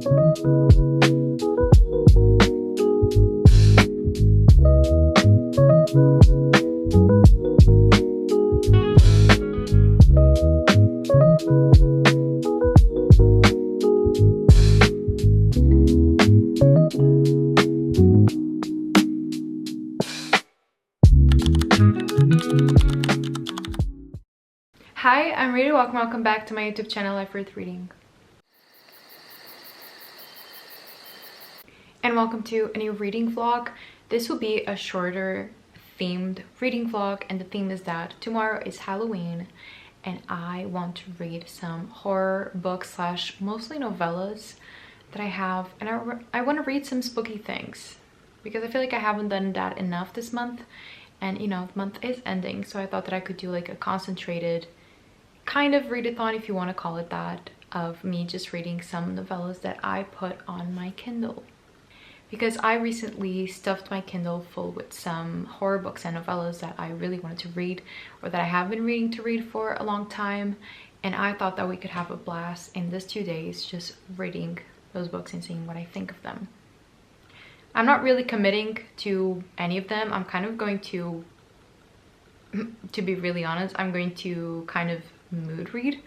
Hi, I'm Rita. Welcome back to my YouTube channel, Life Worth Reading. And welcome to a new reading vlog. This will be a shorter themed reading vlog, and the theme is that tomorrow is Halloween and I want to read some horror books slash mostly novellas that I have, and I want to read some spooky things because I feel like I haven't done that enough this month, and you know, the month is ending, so I thought that I could do like a concentrated kind of readathon, if you want to call it that, of me just reading some novellas that I put on my Kindle. Because I recently stuffed my Kindle full with some horror books and novellas that I really wanted to read, or that I have been reading to read for a long time, and I thought that we could have a blast in this 2 days just reading those books and seeing what I think of them. I'm not really committing to any of them. I'm kind of going to be really honest, I'm going to kind of mood read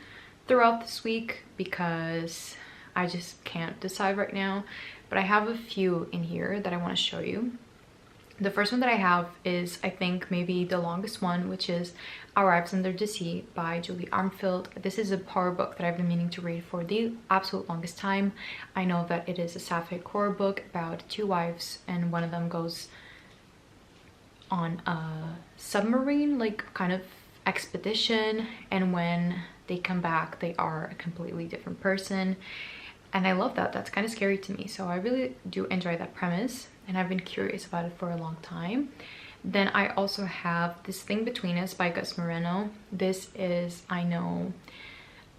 throughout this week because I just can't decide right now. But I have a few in here that I want to show you. The first one that I have is, I think, maybe the longest one, which is Our Wives Under the Sea by Julie Armfield. This is a horror book that I've been meaning to read for the absolute longest time. I know that it is a sapphic horror book about two wives, and one of them goes on a submarine like kind of expedition, and when they come back they are a completely different person, and I love that. That's kind of scary to me, so I really do enjoy that premise, and I've been curious about it for a long time. Then I also have This Thing Between Us by Gus Moreno. This is, I know,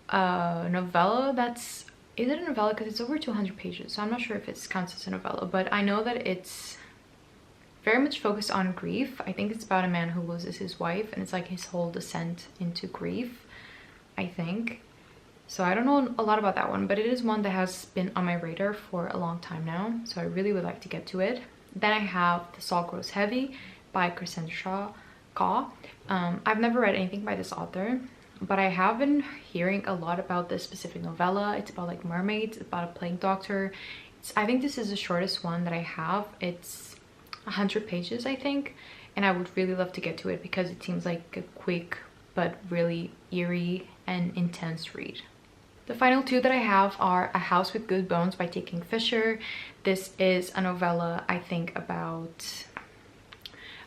a novella that's, is it a novella because it's over 200 pages, so I'm not sure if it counts as a novella, but I know that it's very much focused on grief. I think it's about a man who loses his wife, and it's like his whole descent into grief, I think. So I don't know a lot about that one, but it is one that has been on my radar for a long time now, so I really would like to get to it. Then I have The Salt Grows Heavy by Cassandra Khaw. I've never read anything by this author, but I have been hearing a lot about this specific novella. It's about like mermaids, it's about a plague doctor. I think this is the shortest one that I have. It's 100 pages, I think, and I would really love to get to it because it seems like a quick but really eerie and intense read. The final two that I have are A House with Good Bones by T. Kingfisher. This is a novella, I think, about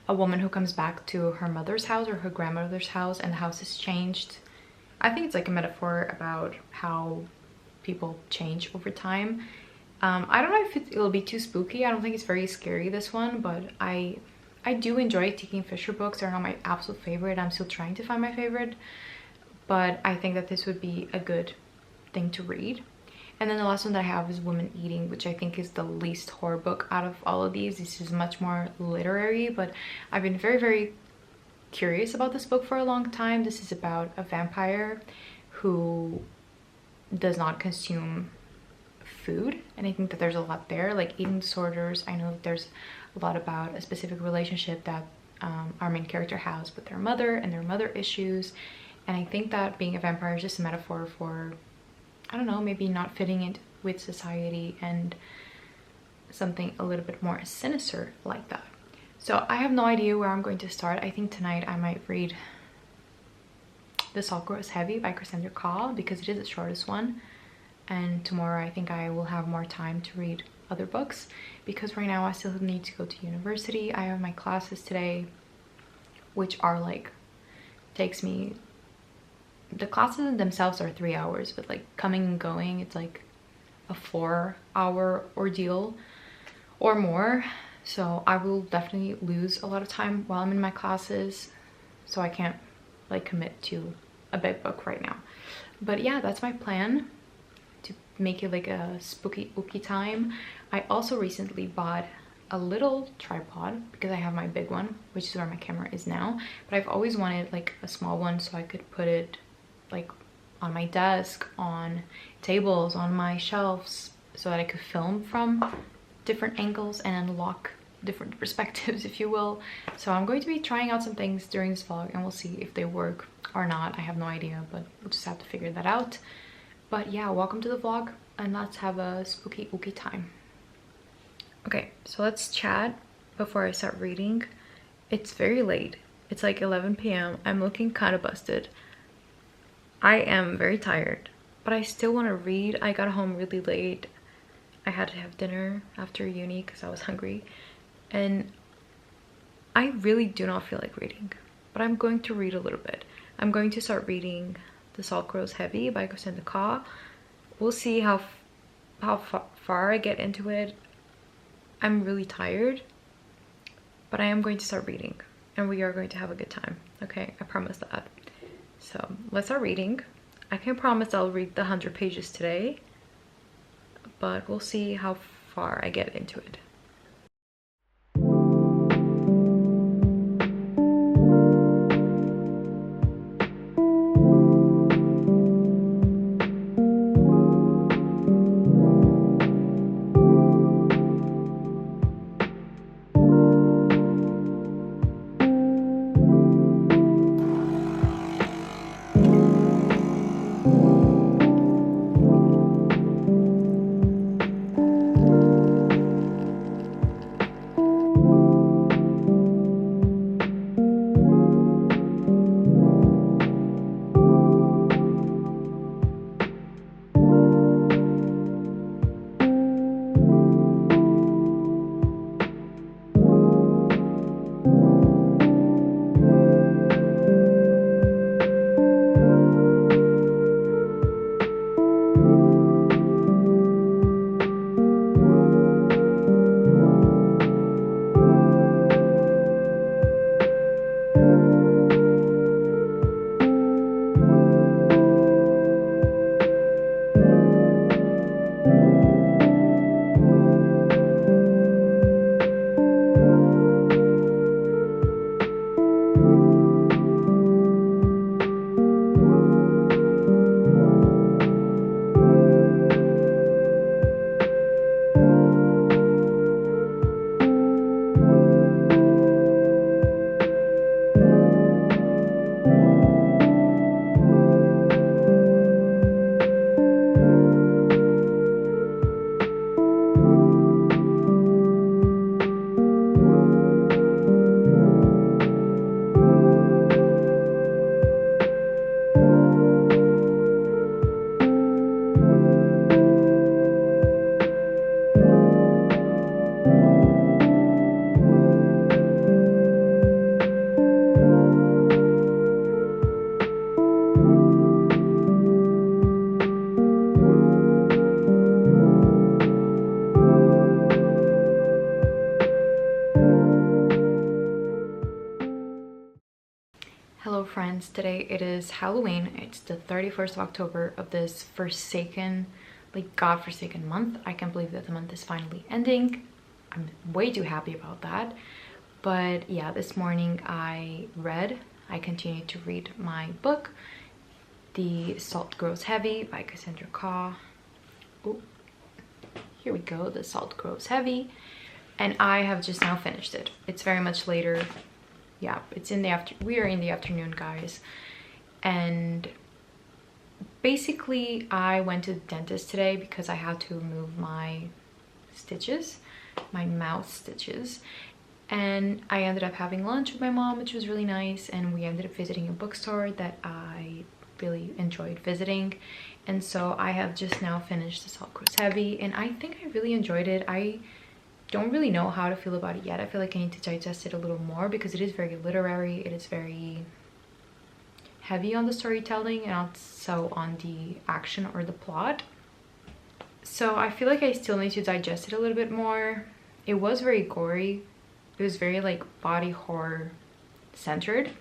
a woman who comes back to her mother's house or her grandmother's house, and the house has changed. I think it's like a metaphor about how people change over time. I don't know if it'll be too spooky. I don't think it's very scary, this one, but I do enjoy T. Kingfisher books. They're not my absolute favorite. I'm still trying to find my favorite, but I think that this would be a good thing to read. And then the last one that I have is Woman Eating, which I think is the least horror book out of all of these. This is much more literary, but I've been very, very curious about this book for a long time. This is about a vampire who does not consume food, and I think that there's a lot there, like eating disorders. I know that there's a lot about a specific relationship that our main character has with their mother and their mother issues, and I think that being a vampire is just a metaphor for, I don't know, maybe not fitting in with society and something a little bit more sinister like that. So I have no idea where I'm going to start. I think tonight I might read The Salt Grows Heavy by Cassandra Khaw because it is the shortest one, and tomorrow I think I will have more time to read other books because right now I still need to go to university. I have my classes today, which are like, takes me, the classes themselves are 3 hours, but like coming and going, it's like a 4-hour ordeal or more. So I will definitely lose a lot of time while I'm in my classes, so I can't like commit to a big book right now. But yeah, that's my plan, to make it like a spooky ooky time. I also recently bought a little tripod because I have my big one, which is where my camera is now, but I've always wanted like a small one so I could put it like on my desk, on tables, on my shelves, so that I could film from different angles and unlock different perspectives, if you will. So I'm going to be trying out some things during this vlog, and we'll see if they work or not. I have no idea, but we'll just have to figure that out. But yeah, welcome to the vlog, and let's have a spooky ooky time. Okay, so let's chat before I start reading. It's very late. It's like 11 p.m. I'm looking kind of busted. I am very tired, but I still want to read. I got home really late. I had to have dinner after uni because I was hungry, and I really do not feel like reading, but I'm going to read a little bit. I'm going to start reading The Salt Grows Heavy by Cassandra Kah. We'll see how far I get into it. I'm really tired, but I am going to start reading, and we are going to have a good time. Okay, I promise that. So let's start reading. I can promise I'll read the 100 pages today, but we'll see how far I get into it. Hello friends, today it is Halloween. It's the 31st of October of this forsaken, like godforsaken month. I can't believe that the month is finally ending. I'm way too happy about that. But yeah, this morning I continued to read my book, The Salt Grows Heavy by Cassandra Kah. Oh, here we go, The Salt Grows Heavy. And I have just now finished it. It's very much later. Yeah, it's in the we are in the afternoon, guys. And basically I went to the dentist today because I had to remove my stitches, my mouth stitches, and I ended up having lunch with my mom, which was really nice, and we ended up visiting a bookstore that I really enjoyed visiting. And so I have just now finished The Salt Grows Heavy, and I think I really enjoyed it. I don't really know how to feel about it yet. I feel like I need to digest it a little more because it is very literary. It is very heavy on the storytelling and also on the action or the plot. So I feel like I still need to digest it a little bit more. It was very gory. It was very like body horror centered,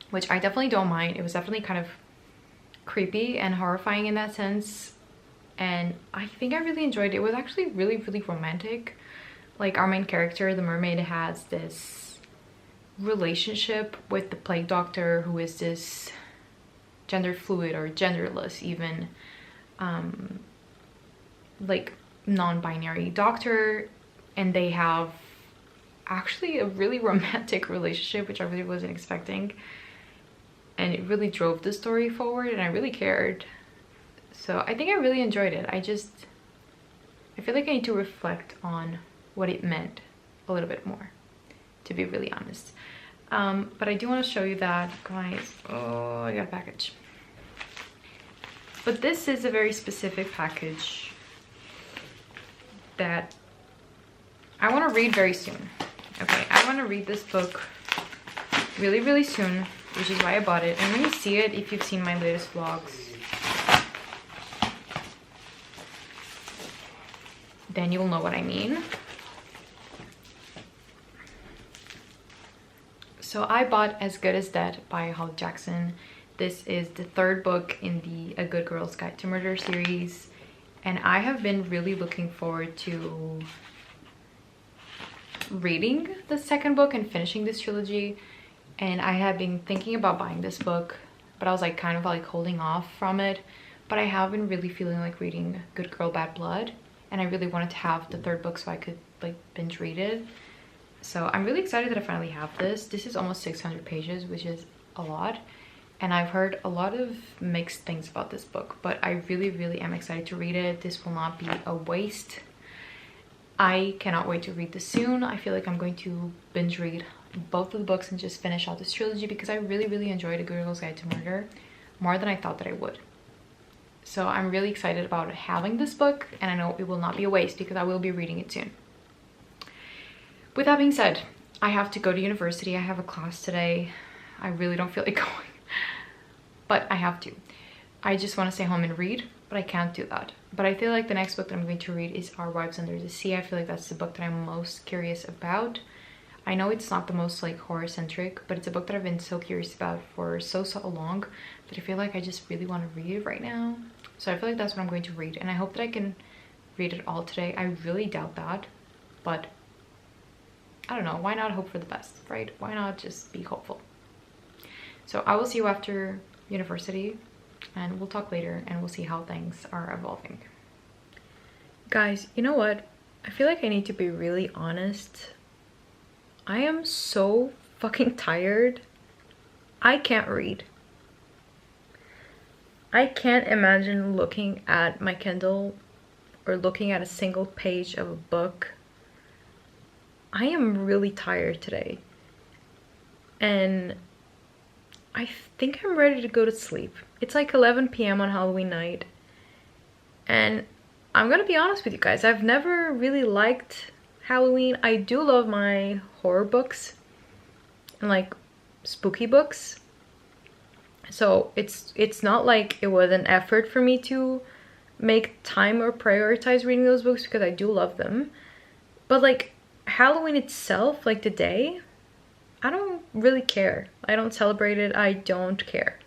which I definitely don't mind. It was definitely kind of creepy and horrifying in that sense, and I think I really enjoyed it. It was actually really romantic. Like, our main character, the mermaid, has this relationship with the plague doctor, who is this gender fluid or genderless even, like non-binary doctor, and they have actually a really romantic relationship, which I really wasn't expecting, and it really drove the story forward, and I really cared. So I think I really enjoyed it. I feel like I need to reflect on what it meant a little bit more, to be really honest. But I do want to show you that, guys. Oh, I got a package. But this is a very specific package that I want to read very soon. Okay, I want to read this book really, really soon, which is why I bought it. And when you see it, if you've seen my latest vlogs, then you'll know what I mean. So I bought As Good as Dead by Holly Jackson. This is the third book in the A Good Girl's Guide to Murder series, and I have been really looking forward to reading the second book and finishing this trilogy. And I have been thinking about buying this book, but I was like kind of like holding off from it. But I have been really feeling like reading Good Girl Bad Blood, and I really wanted to have the third book so I could like binge read it. So I'm really excited that I finally have this. This is almost 600 pages, which is a lot. And I've heard a lot of mixed things about this book, but I really, really am excited to read it. This will not be a waste. I cannot wait to read this soon. I feel like I'm going to binge read both of the books and just finish out this trilogy, because I really, really enjoyed A Good Girl's Guide to Murder more than I thought that I would. So I'm really excited about having this book, and I know it will not be a waste because I will be reading it soon. With that being said, I have to go to university. I have a class today. I really don't feel like going, but I have to. I just want to stay home and read, but I can't do that. But I feel like the next book that I'm going to read is Our Wives Under the Sea. I feel like that's the book that I'm most curious about. I know it's not the most like horror centric, but it's a book that I've been so curious about for so long that I feel like I just really want to read it right now. So I feel like that's what I'm going to read, and I hope that I can read it all today. I really doubt that, but I don't know, why not hope for the best, right? Why not just be hopeful? So I will see you after university, and we'll talk later, and we'll see how things are evolving. Guys, you know what? I feel like I need to be really honest. I am so fucking tired. I can't read. I can't imagine looking at my Kindle or looking at a single page of a book. I am really tired today, and I think I'm ready to go to sleep. It's like 11 p.m. on Halloween night, and I'm gonna be honest with you guys, I've never really liked Halloween. I do love my horror books and like spooky books, so it's not like it was an effort for me to make time or prioritize reading those books, because I do love them. But like Halloween itself, like the day, I don't really care. I don't celebrate it. I don't care.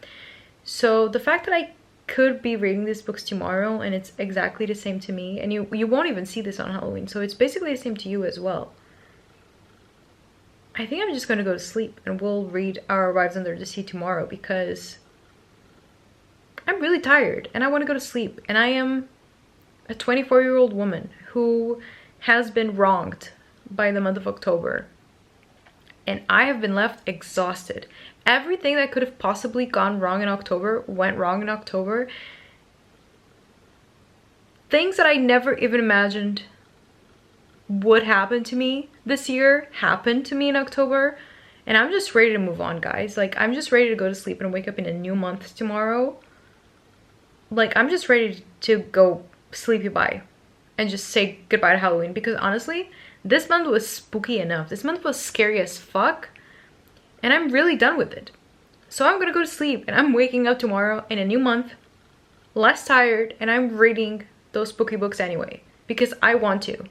So the fact that I could be reading these books tomorrow and it's exactly the same to me, and you won't even see this on Halloween, so it's basically the same to you as well. I think I'm just gonna go to sleep, and we'll read Our Wives Under the Sea tomorrow, because I'm really tired and I want to go to sleep, and I am a 24-year-old woman who has been wronged by the month of October, and I have been left exhausted. Everything that could have possibly gone wrong in October went wrong in October. Things that I never even imagined would happen to me this year happened to me in October, and I'm just ready to move on, guys. Like, I'm just ready to go to sleep and wake up in a new month tomorrow. Like, I'm just ready to go sleepy bye and just say goodbye to Halloween, because honestly, this month was spooky enough. This month was scary as fuck, and I'm really done with it. So I'm gonna go to sleep, and I'm waking up tomorrow in a new month, less tired, and I'm reading those spooky books anyway, because I want to.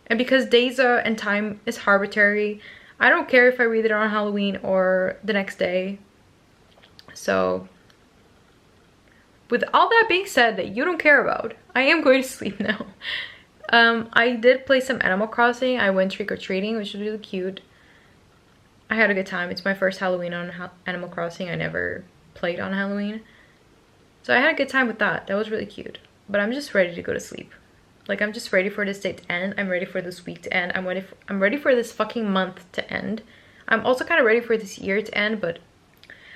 And because days and time is arbitrary, I don't care if I read it on Halloween or the next day. So with all that being said that you don't care about, I am going to sleep now. I did play some Animal Crossing. I went trick-or-treating, which was really cute. I had a good time. It's my first Halloween on Animal Crossing. I never played on Halloween. So I had a good time with that. That was really cute. But I'm just ready to go to sleep. Like, I'm just ready for this day to end. I'm ready for this week to end. I'm ready for this fucking month to end. I'm also kind of ready for this year to end, but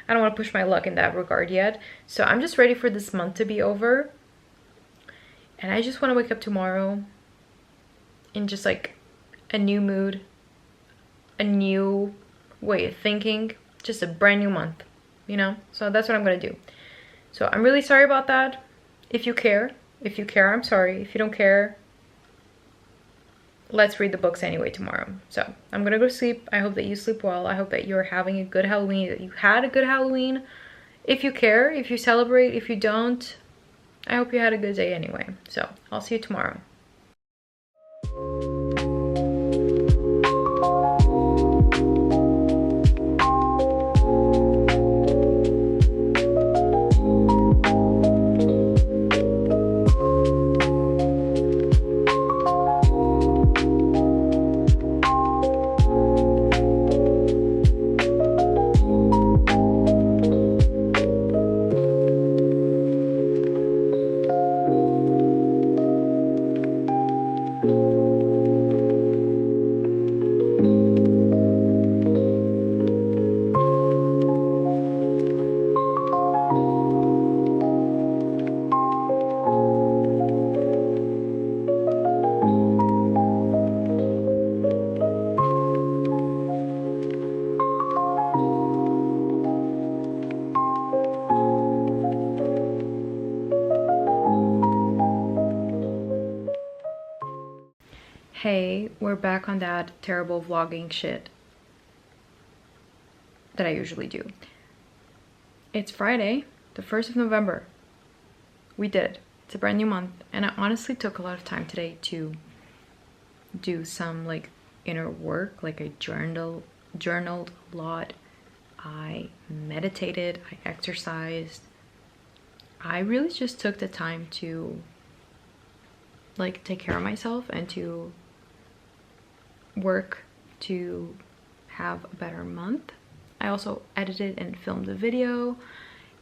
I don't want to push my luck in that regard yet. So I'm just ready for this month to be over. And I just want to wake up tomorrow in just like a new mood, a new way of thinking, just a brand new month, you know? So that's what I'm gonna do. So I'm really sorry about that. If you care, I'm sorry. If you don't care, let's read the books anyway tomorrow. So I'm gonna go to sleep. I hope that you sleep well. I hope that you're having a good Halloween, that you had a good Halloween. If you care, if you celebrate, if you don't, I hope you had a good day anyway. So I'll see you tomorrow. Hey, we're back on that terrible vlogging shit that I usually do. It's Friday, the 1st of November. We did it. It's a brand new month, and I honestly took a lot of time today to do some like inner work. Like, I journaled a lot. I meditated, I exercised. I really just took the time to like take care of myself and to work to have a better month. I also edited and filmed a video,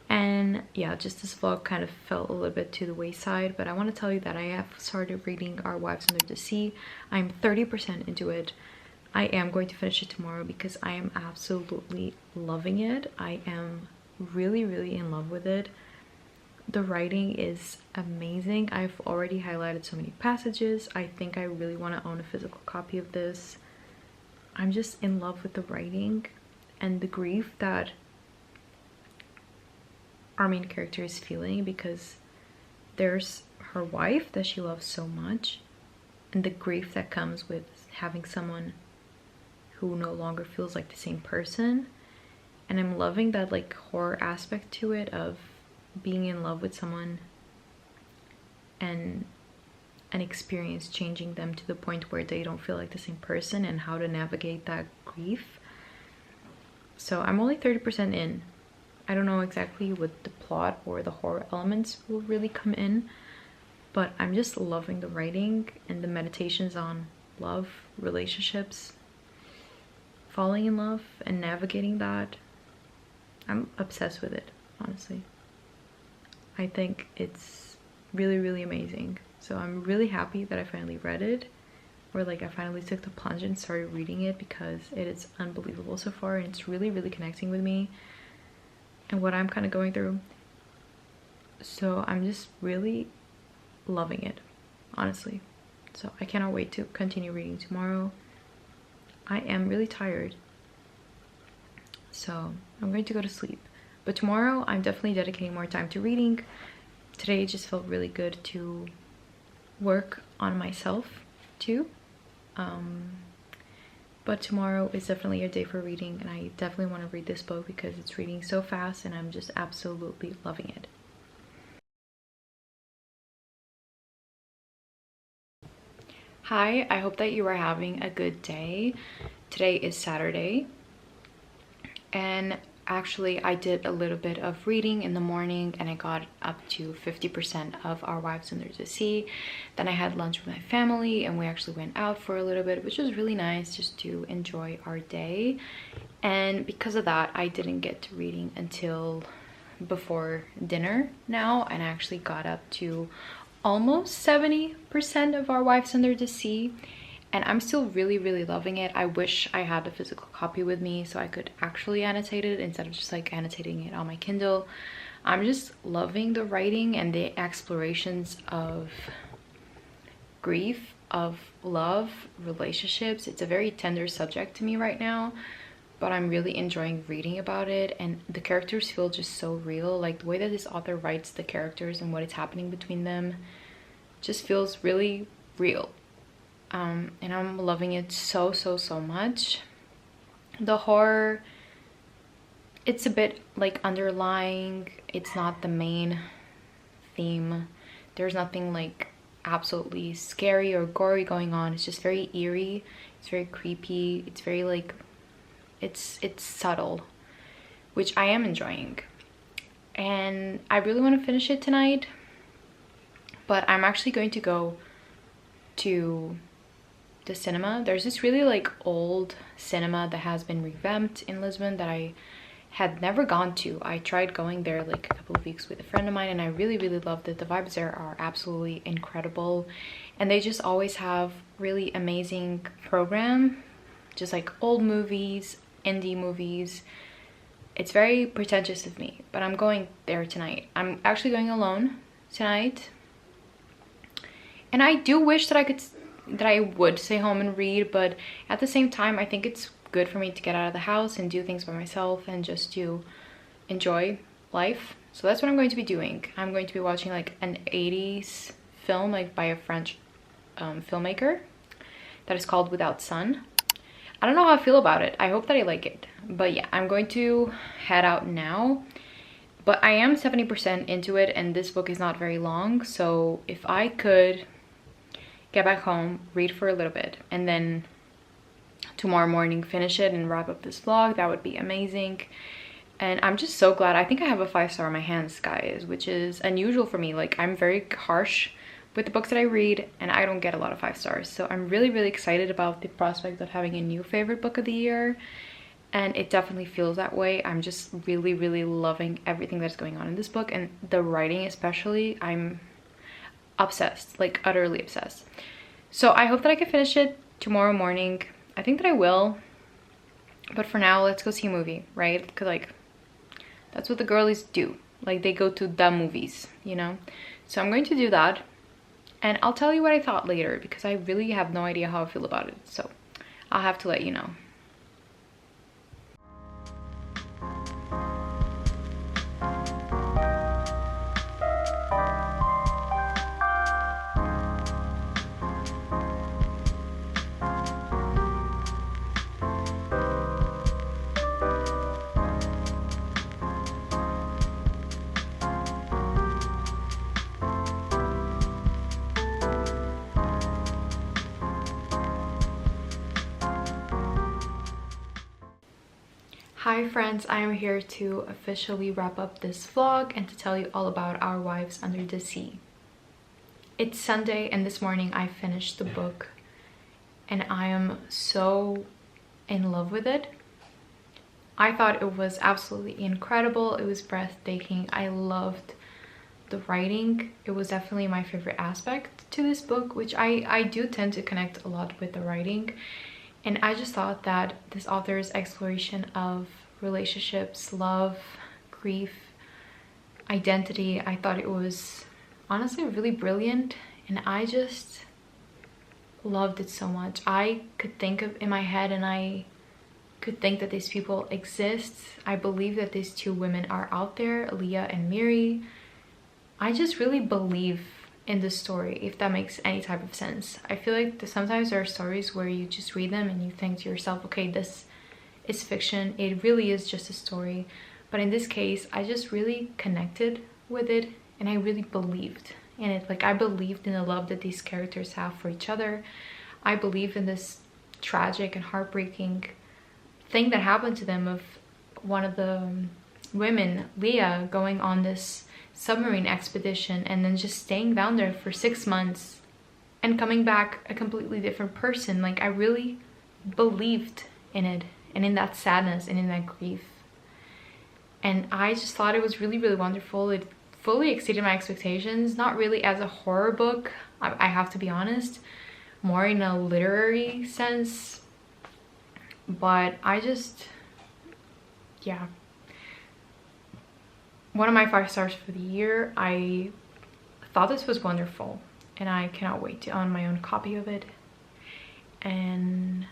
and yeah, just this vlog kind of fell a little bit to the wayside, but I want to tell you that I have started reading Our Wives Under the Sea. I'm 30% into it. I am going to finish it tomorrow because I am absolutely loving it. I am really in love with it. The writing is amazing. I've already highlighted so many passages. I think I really want to own a physical copy of this. I'm just in love with the writing and the grief that our main character is feeling, because there's her wife that she loves so much, and the grief that comes with having someone who no longer feels like the same person. And I'm loving that like horror aspect to it, of being in love with someone and an experience changing them to the point where they don't feel like the same person, and how to navigate that grief. So I'm only 30% in. I don't know exactly what the plot or the horror elements will really come in, but I'm just loving the writing and the meditations on love, relationships, falling in love and navigating that. I'm obsessed with it, honestly. I think it's really amazing. So I'm really happy that I finally read it, or like I finally took the plunge and started reading it, because it is unbelievable so far, and it's really connecting with me and what I'm kind of going through. So I'm just really loving it, honestly. So I cannot wait to continue reading tomorrow. I am really tired, so I'm going to go to sleep. But tomorrow I'm definitely dedicating more time to reading. Today it just felt really good to work on myself too. But tomorrow is definitely a day for reading, and I definitely want to read this book because it's reading so fast and I'm just absolutely loving it. Hi, I hope that you are having a good day. Today is Saturday, and actually I did a little bit of reading in the morning, and I got up to 50% of Our Wives Under the Sea. Then I had lunch with my family, and we actually went out for a little bit, which was really nice, just to enjoy our day. And because of that, I didn't get to reading until before dinner now, and I actually got up to almost 70% of Our Wives Under the Sea, and I'm still really loving it. I wish I had a physical copy with me so I could actually annotate it instead of just like annotating it on my Kindle. I'm just loving the writing and the explorations of grief, of love, relationships. It's a very tender subject to me right now, but I'm really enjoying reading about it, and the characters feel just so real. Like the way that this author writes the characters and what is happening between them just feels really real. And I'm loving it so much. The horror, it's a bit like underlying, it's not the main theme. There's nothing like absolutely scary or gory going on. It's just very eerie, it's very creepy, it's very like it's subtle, which I am enjoying, and I really want to finish it tonight. But I'm actually going to go to the cinema. There's this really like old cinema that has been revamped in Lisbon that I had never gone to. I tried going there like a couple of weeks with a friend of mine, and I really loved it. The vibes there are absolutely incredible, and they just always have really amazing program, just like old movies, indie movies. It's very pretentious of me, but I'm going there tonight. I'm actually going alone tonight, and I do wish that I would stay home and read, but at the same time I think it's good for me to get out of the house and do things by myself and just to enjoy life. So that's what I'm going to be doing. I'm going to be watching like an 80s film, like by a French filmmaker, that is called Without Sun. I don't know how I feel about it. I hope that I like it. But yeah, I'm going to head out now. But I am 70% into it, and this book is not very long. So if I could get back home, read for a little bit, and then tomorrow morning finish it and wrap up this vlog, that would be amazing. And I'm just so glad. I think I have a 5-star in my hands, guys, which is unusual for me. Like, I'm very harsh with the books that I read, and I don't get a lot of 5 stars. So I'm really excited about the prospect of having a new favorite book of the year, and it definitely feels that way. I'm just really loving everything that's going on in this book, and the writing especially. I'm obsessed, like utterly obsessed. So I hope that I can finish it tomorrow morning. I think that I will, but for now, let's go see a movie, right? Because like that's what the girlies do. Like, they go to the movies, you know? So I'm going to do that, and I'll tell you what I thought later, because I really have no idea how I feel about it. So I'll have to let you know. Hi friends, I am here to officially wrap up this vlog and to tell you all about Our Wives Under the Sea. It's Sunday, and this morning I finished the book, and I am so in love with it. I thought it was absolutely incredible. It was breathtaking. I loved the writing. It was definitely my favorite aspect to this book, which I do tend to connect a lot with the writing. And I just thought that this author's exploration of relationships, love, grief, identity, I thought it was honestly really brilliant, and I just loved it so much. I could think of in my head, and I could think that these people exist. I believe that these two women are out there, Leah and Miri. I just really believe in the story, if that makes any type of sense. I feel like sometimes there are stories where you just read them and you think to yourself, okay, this is fiction, it really is just a story. But in this case, I just really connected with it, and I really believed in it. Like, I believed in the love that these characters have for each other. I believe in this tragic and heartbreaking thing that happened to them, of one of the women, Leah, going on this submarine expedition and then just staying down there for 6 months and coming back a completely different person. Like, I really believed in it, and in that sadness and in that grief, and I just thought it was really wonderful. It fully exceeded my expectations. Not really as a horror book, I have to be honest, more in a literary sense, but I just, yeah, one of my 5 stars for the year. I thought this was wonderful and I cannot wait to own my own copy of it. And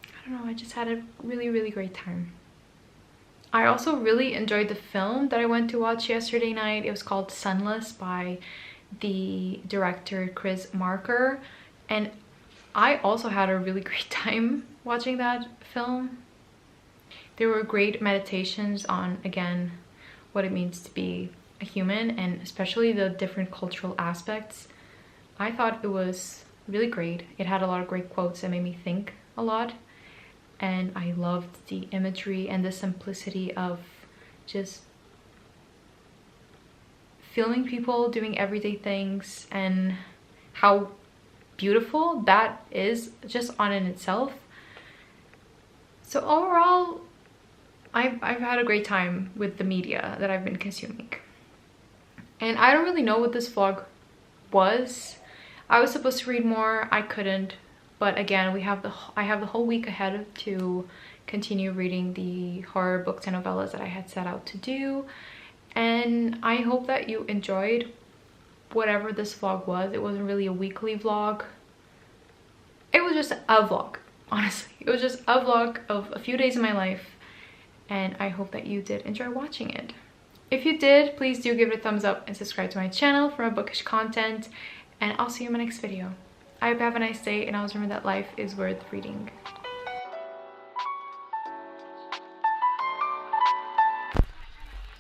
I don't know, I just had a really great time. I also really enjoyed the film that I went to watch yesterday night. It was called Sunless by the director Chris Marker, and I also had a really great time watching that film. There were great meditations on, again, what it means to be a human, and especially the different cultural aspects. I thought it was really great. It had a lot of great quotes that made me think a lot, and I loved the imagery and the simplicity of just filming people doing everyday things and how beautiful that is just on in itself. So overall, I've had a great time with the media that I've been consuming. And I don't really know what this vlog was. I was supposed to read more, I couldn't. But again, I have the whole week ahead to continue reading the horror books and novellas that I had set out to do. And I hope that you enjoyed whatever this vlog was. It wasn't really a weekly vlog. It was just a vlog, honestly. It was just a vlog of a few days in my life. And I hope that you did enjoy watching it. If you did, please do give it a thumbs up and subscribe to my channel for more bookish content. And I'll see you in my next video. I hope you have a nice day, and always remember that life is worth reading.